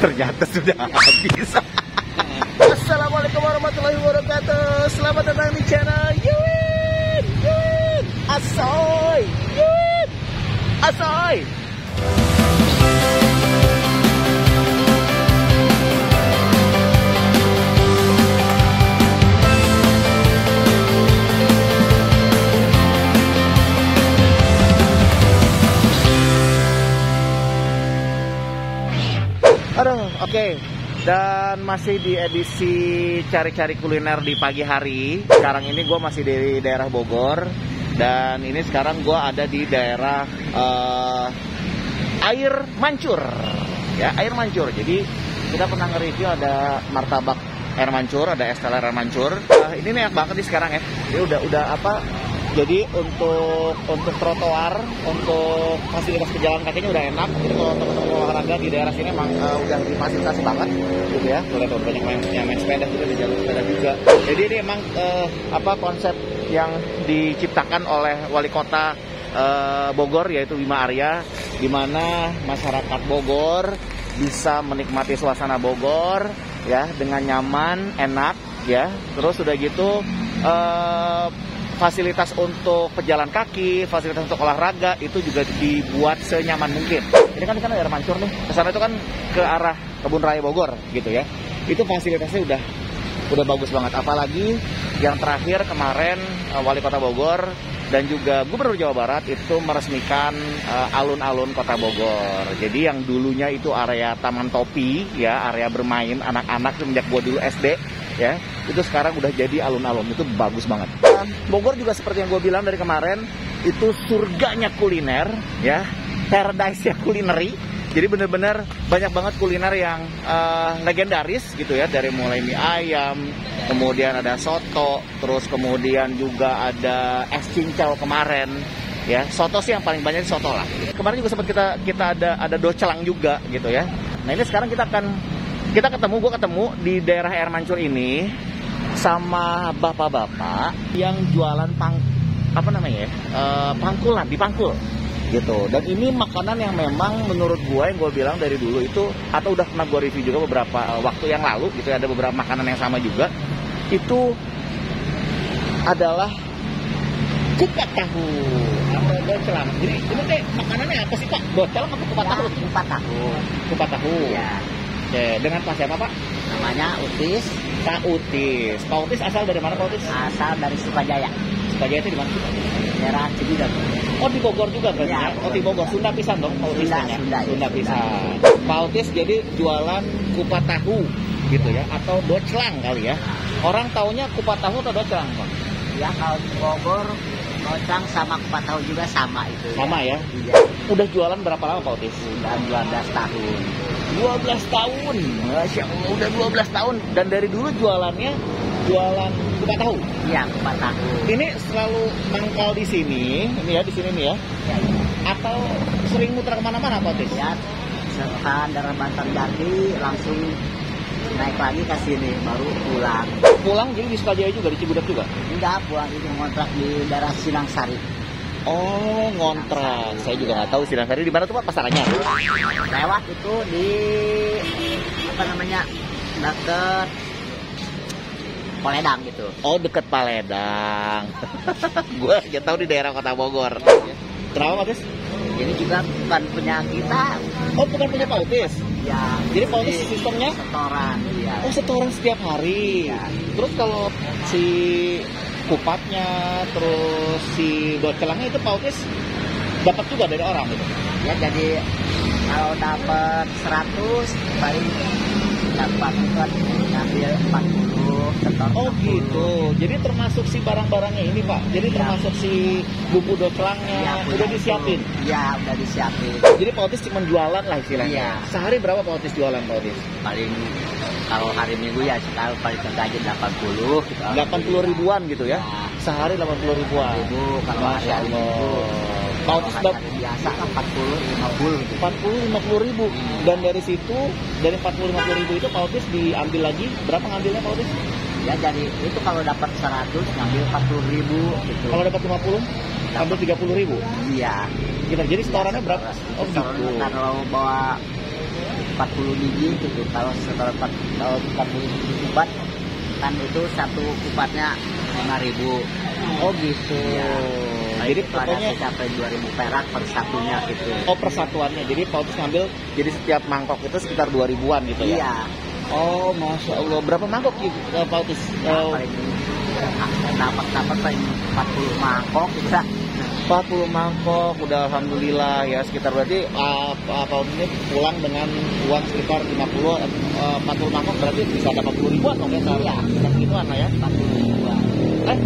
ternyata sudah habis. Assalamualaikum warahmatullahi wabarakatuh. Selamat datang di channel Yun Asoy. Yun Asoy. Aduh, oke. Dan masih di edisi cari-cari kuliner di pagi hari. Sekarang ini gue masih di daerah Bogor. Dan ini sekarang gue ada di daerah Air Mancur. Ya, Air Mancur. Jadi kita pernah nge-review ada martabak air mancur, ada es teler air mancur. Ini enak banget nih sekarang ya. Ini udah apa? Jadi untuk trotoar, untuk fasilitas pejalan kakinya udah enak. Jadi kalau teman-teman olahraga di daerah sini emang udah difasilitasi banget, gitu ya. Tuh lihat banyak yang main sepeda juga, di jalur sepeda juga. Jadi ini emang konsep yang diciptakan oleh wali kota Bogor, yaitu Bima Arya, di mana masyarakat Bogor bisa menikmati suasana Bogor ya dengan nyaman, enak ya. Terus udah gitu fasilitas untuk pejalan kaki, fasilitas untuk olahraga itu juga dibuat senyaman mungkin. Ini kan daerah Mancur nih. Kesana itu kan ke arah Kebun Raya Bogor gitu ya. Itu fasilitasnya udah bagus banget. Apalagi yang terakhir kemarin Wali Kota Bogor dan juga Gubernur Jawa Barat itu meresmikan alun-alun Kota Bogor. Jadi yang dulunya itu area Taman Topi ya, area bermain anak-anak semenjak gua dulu SD ya, itu sekarang udah jadi alun-alun. Itu bagus banget. Bogor juga seperti yang gue bilang dari kemarin, itu surganya kuliner ya, paradise ya kulineri. Jadi bener-bener banyak banget kuliner yang legendaris gitu ya, dari mulai mie ayam, kemudian ada soto, terus kemudian juga ada es cincau kemarin ya. Soto sih yang paling banyak soto lah. Kemarin juga sempat kita ada docelang juga gitu ya. Nah ini sekarang gue ketemu di daerah Air Mancur ini sama bapak-bapak yang jualan pangkulan di pangkul gitu. Dan ini makanan yang memang menurut gue, yang gue bilang dari dulu itu, atau udah pernah gue review juga beberapa waktu yang lalu gitu ya, ada beberapa makanan yang sama juga. Itu adalah kupat tahu atau docelang. Jadi ini teh makanannya apa sih Pak? Docelang atau kupat tahu? Kupat tahu. Kupat tahu. Ya. Oke, dengan Pak siapa Pak? Namanya Utis. Pak Utis. Pak Utis asal dari mana Pak Utis? Asal dari Sukajaya. Sukajaya itu di mana? Daerah Cibidot. Oh di Bogor juga berarti ya? Oh di Bogor. Sunda pisan dong Pak Utis. Sunda pisan. Pak Utis jadi jualan kupat tahu gitu ya, atau docelang kali ya. Orang taunya kupat tahu atau docelang Pak? Ya kalau di Bogor docelang sama kupat tahu juga sama itu. Sama ya? Iya. Udah jualan berapa lama Pak Utis? Udah 12 tahun. 12 tahun, Masya Allah, udah 12 tahun. Dan dari dulu jualan kupat tahu? Iya, kupat tahu. Ini selalu mangkal di sini, ini ya, di sini nih ya? Ya, ya. Atau sering muter kemana-mana Pak Tis? Ya, setelah dari Bantar Jati langsung naik lagi ke sini, baru pulang. Pulang jadi di Sukajaya juga, di Cibudak juga? Enggak, pulang itu ngontrak di daerah Sinangsari. Oh, ngontrak. Saya juga nggak tahu Sinangsari di mana tuh Pak pasarannya. Lewat itu di deket Paledang gitu. Oh, deket Paledang. Gue aja tahu di daerah Kota Bogor. Kenapa Pak Tis? Ini juga bukan punya kita. Oh, bukan punya Pak Utis? Ya. Jadi Pak Utis sistemnya? Setoran. Ya. Oh, setoran setiap hari. Ya. Terus kalau si kupatnya, terus si docelangnya itu Pak Utis dapat juga dari orang gitu? Ya, jadi kalau dapat 100 paling dapat ngambil 40 setor. Oh 40. Gitu. Jadi termasuk si barang-barangnya ini Pak. Jadi ya, termasuk si bumbu docelangnya ya, udah disiapin. Iya, udah disiapin. Jadi Pak Otis cuma jualan lah istilahnya. Ya. Sehari berapa Pak Otis jualan Pak Otis? Paling kalau hari Minggu ya sekitar paling gaji 80 gitu. 80 ribuan gitu ya. Nah, sehari 80 ribuan. Kalau Masya Allah. Pak Otis biasa kan 40-50 gitu. 40-50 ribu. Dan dari situ, dari 40-50 ribu itu Pak Otis diambil lagi, berapa ngambilnya Pak Otis? Ya jadi itu kalau dapat 100 ngambil 40 ribu gitu. Kalau dapat 50 ambil 30 ribu. Iya. Gitu. Jadi setorannya berapa? Oh gitu. Kalau bawa 40 biji gitu. Kalau setelah 40 biji kupat kan itu satu kupatnya 5.000. Oh gitu. Ya. Jadi Itu ada pokoknya sampai 2.000 perak per satunya gitu. oh persatuannya. Jadi Pak Otis ngambil jadi setiap mangkok itu sekitar 2.000-an gitu ya. Iya. Oh, Masya Allah. Berapa mangkok Pak Otis? Dapat paling 40 mangkok gitu lah. 40 mangkok, udah alhamdulillah ya, sekitar berarti Pak Otis ini pulang dengan uang sekitar 40 mangkok, berarti bisa ada 40 ribuan dong ya, Iya. segituan lah ya. 40 ribuan. Kalau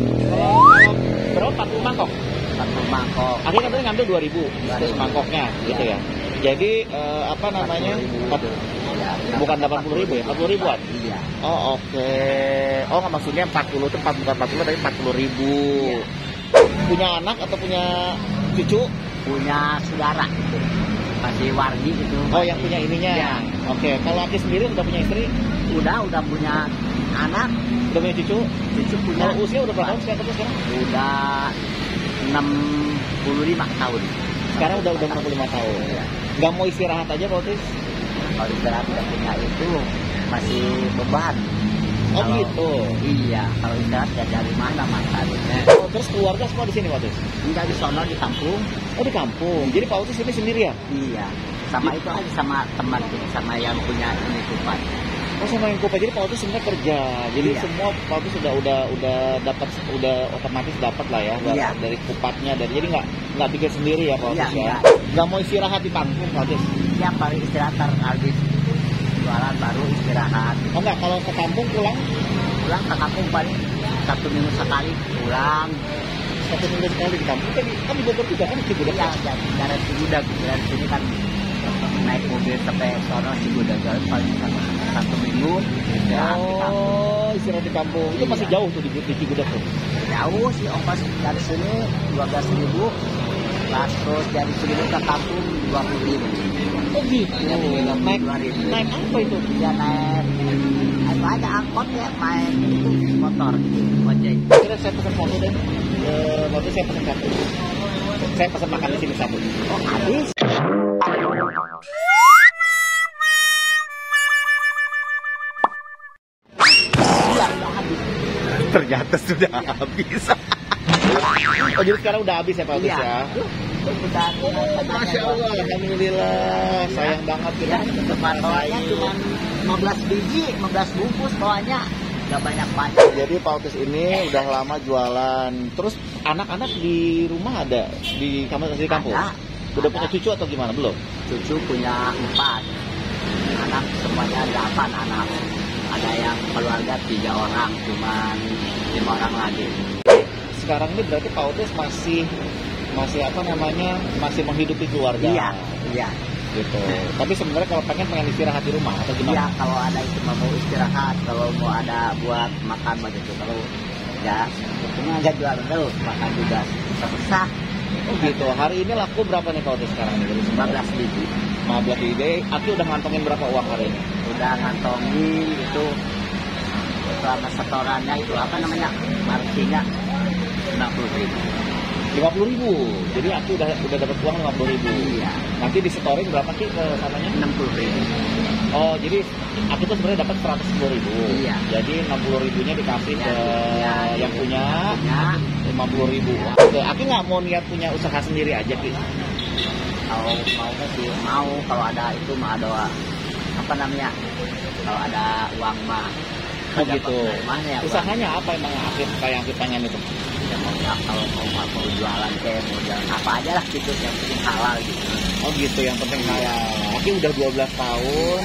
berapa 40 mangkok? 40 mangkok. Akhirnya katanya ngambil 2.000 terus mangkoknya gitu ya. Jadi apa namanya? 40.000. Ya, Bukan 80.000 ya, 40 ribuan. Iya. Oh oke. Oh nggak, maksudnya 40 itu bukan 40 tapi 40.000. Iya. Punya anak atau punya cucu? Punya saudara gitu. Masih wargi gitu. Oh yang punya ininya. Iya. Oke. Kalau Aki sendiri udah punya istri? Udah punya anak, Udah punya cucu? cucu punya. Kalau usia udah berapa tahun sekarang? Udah 65 tahun. Sekarang udah 65 tahun. Iya. Nggak mau istirahat aja Pak Otis? Kalau istirahat udah punya itu masih beban. Oh Kalau- gitu. Iya, kalau istirahat ya dari mana makan? Oh, terus keluarga semua di sini Pak Otis? Enggak di sono di kampung. Oh di kampung. Jadi Pak Otis ini sendiri ya? Iya. Sama itu aja sama teman gitu, sama yang punya ini kupat. Oh sama yang Kupa, jadi Pak Otis sebenarnya kerja. Jadi Iya. semua Pak Otis udah dapat, udah otomatis dapat lah ya, Iya. dari kupatnya, dari jadi nggak bikin sendiri ya Pak Otis Iya, ya. Nggak mau istirahat di panggung Pak Otis. Ya paling istirahat habis jualan baru istirahat. Oh nggak, kalau ke kampung pulang Pulang ke kampung paling 1 minggu sekali pulang. 1 minggu sekali di kampung. Kan di Bogor juga kan di Cibudak. Iya, dari Cibudak dari sini kan naik mobil sampai sono Cibudak jalan paling 1 minggu istirahat di kampung. Oh istirahat di kampung. Itu masih Iya. jauh tuh di Cibudak tuh. Jauh sih ongkos dari sini 12.000, terus dari sini ke kampung 20.000. Oh gitu. Iya, Naik 2.000. naik apa itu? Ya naik itu aja angkot ya, main itu motor ojek. Kira saya pesan satu deh. Waktu saya pesan satu. Saya pesan makan di sini satu. Oh habis. Iya udah habis. Ternyata sudah habis. Oh jadi sekarang udah habis ya Pak Otis Iya. ya? Udah. Masya Allah, alhamdulillah, sayang banget kita. Ya, bawanya cuma 15 biji, 15 bungkus bawanya. Gak banyak-banyak. Jadi Pak Otis ini udah lama jualan. Terus anak-anak di rumah ada di kampung? Ada. Udah punya cucu atau gimana? Belum? Cucu punya 4. Anak semuanya 8 anak. Ada yang keluarga 3 orang, cuman 5 orang lagi. Sekarang ini berarti Pak Otis masih apa namanya, masih menghidupi keluarga. Iya, iya. Gitu. Tapi sebenarnya kalau pengen istirahat di rumah atau Iya, gimana? kalau ada itu mau istirahat, kalau mau ada buat makan begitu. Kalau ya, cuma nggak jual terus, makan juga susah. Oh gitu. Hari ini laku berapa nih Pak Otis sekarang nih? 15 biji. 15 ide. Aki udah ngantongin berapa uang hari ini? Udah ngantongin itu selama setorannya itu apa namanya, marsinya 60.000. 50.000. Jadi Aki udah dapat uang 50.000. Iya, Nanti disetorin berapa Ki ke sananya? 60.000. Oh, jadi Aki tuh sebenarnya dapat 110.000. Iya. Jadi 60.000-nya dikasih ke Iya. yang punya Punya 50.000. Oke, Aki nggak mau niat punya usaha sendiri aja Ki? kalau mau sih mau, kalau ada itu mah ada apa namanya, kalau ada uang mah. Oh Ada gitu. mana ya, uang? Usahanya apa emang yang Aki pengen itu? Ya, kalau mau jualan kayak mau jualan apa aja lah gitu, yang penting halal gitu. Oh gitu, yang penting halal. Aki udah 12 tahun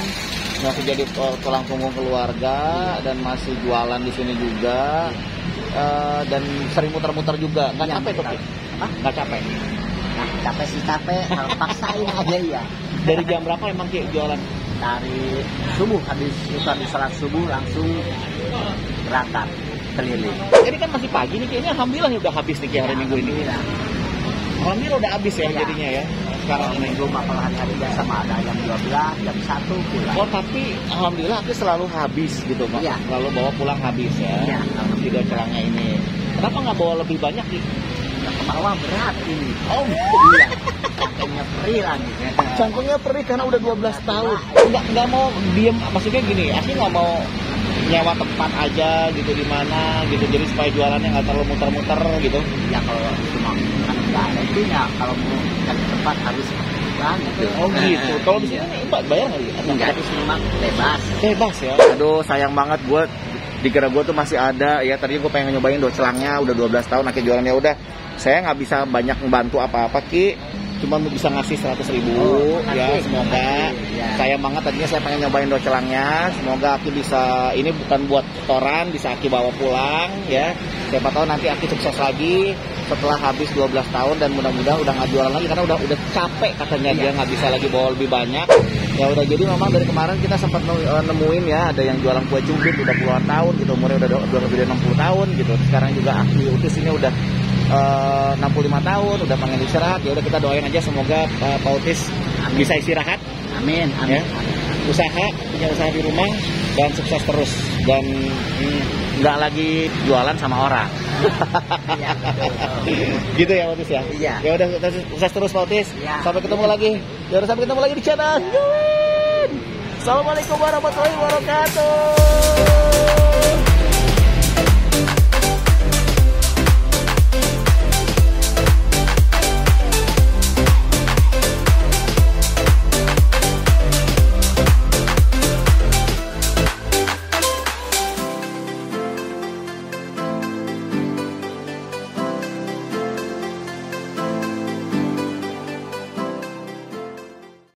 masih jadi tulang punggung keluarga dan masih jualan di sini juga. Dan sering muter-muter juga. Nggak Iya, capek tuh Ki? Hah? Nggak capek? Nah, capek sih capek, kalau paksain aja ya. Dari jam berapa emang Ki jualan? Dari subuh, habis sholat subuh langsung berangkat keliling. Ini kan masih pagi nih, kayaknya alhamdulillah nih udah habis nih Ki hari Minggu ini. Alhamdulillah. Alhamdulillah udah habis ya Iya. jadinya ya. Sekarang Kalau ini. minggu mah kalau hari biasa mah ada jam 12, jam 1 pulang. Oh tapi alhamdulillah aku selalu habis gitu Pak. Iya. Selalu bawa pulang habis ya. Iya, Tidak celangnya ini. Kenapa nggak bawa lebih banyak Ki? ke bawah berat ini. Oh, Iya. Cangkengnya perih lagi. cangkungnya perih karena udah 12 tahun. Nggak mau diem, maksudnya gini, Aki nggak mau nyewa tempat aja gitu di mana gitu, jadi supaya jualannya nggak terlalu muter-muter gitu. Ya kalau cuma kan nggak ada itunya. Kalau mau cari tempat harus banget. Oh gitu. Kalau di sini Mbak bayar nggak ya? Enggak, di sini mah bebas. Bebas ya. Aduh sayang banget, gue di Gera gue tuh masih ada ya. Tadi gue pengen nyobain docelangnya, udah 12 tahun Aki jualannya. Udah saya nggak bisa banyak membantu apa-apa Ki, cuma bisa ngasih 100.000 ya. Semoga sayang banget, tadinya saya pengen nyobain docelangnya. Semoga Aki bisa, ini bukan buat setoran, bisa Aki bawa pulang ya. Siapa tahu nanti Aki sukses lagi setelah habis 12 tahun dan mudah-mudahan udah nggak jualan lagi karena udah capek katanya dia nggak bisa lagi bawa lebih banyak. Ya udah, jadi memang dari kemarin kita sempat nemuin ya ada yang jualan kue cubit udah puluhan tahun gitu, umurnya udah lebih dari 60 tahun gitu. Sekarang juga Aki Utis ini udah 65 tahun, udah pengen istirahat. Ya udah, kita doain aja semoga Pak Utis bisa istirahat. Amin, Ya. amin. Punya usaha di rumah dan sukses terus dan nggak lagi jualan sama orang. Iya, betul. Gitu ya Pak Utis ya. Iya. Ya udah, sukses terus Pak Utis. Iya. Sampai ketemu lagi. Ya udah, sampai ketemu lagi di channel. Assalamualaikum warahmatullahi wabarakatuh.